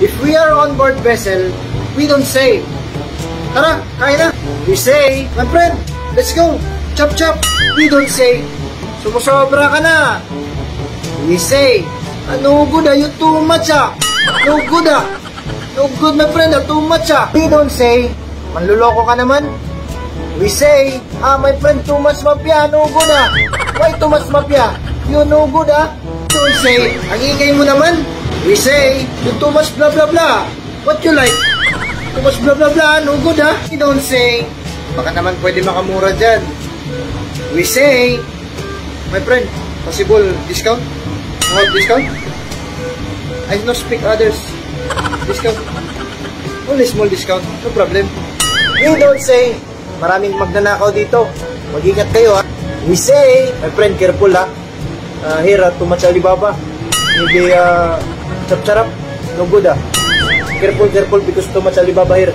If we are on board vessel, we don't say, tara, kain na. We say, my friend, let's go. Chop chop. We don't say, sumusobra ka na. We say, no good you too much No good No good my friend too much We don't say, manluloko ka naman. We say, my friend too much mafia, no good Why too much mafia? You no good Don't say, ang ingay mo naman. We say, you too much blah blah blah. What you like? Too much blah blah blah, no good We don't say, baka naman pwede makamura dyan. We say, my friend, possible discount? Small discount? I don't speak others. Discount. Only small discount. No problem. We don't say, maraming magnanakaw dito. Mag-ingat kayo We say, my friend, careful here too much Alibaba. Maybe chap-charap. No good Careful because too much Alibaba here.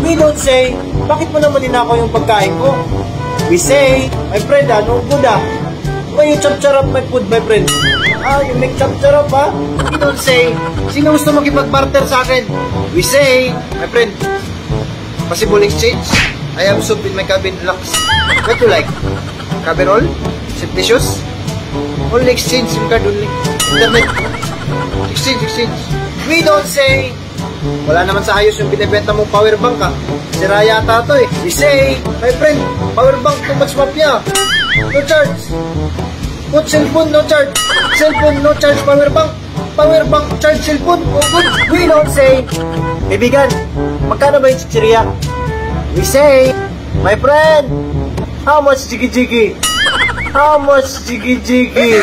We don't say, bakit mo naman ninakaw yung pagkain ko? We say, my friend no good Why you chap-charap my food, my friend? You make chap-charap We don't say, sino gusto makipag-barter sa akin? We say, my friend, possible exchange? I have soup in my cabin, relax. What you like? Cabin roll? Sip tissues? Only exchange, SIM card only. Internet. Exchange. We don't say, wala naman sa ayos yung binibenta mong power bank Sira yata to We say, my friend, power bank too much mafia. No charge. Put cellphone, no charge. Cellphone, no charge. Power bank, charge cellphone. Oh, good. We don't say, kaibigan, magkano ba yung chichirya? We say, my friend, how much jiggy-jiggy? How much jiggy-jiggy?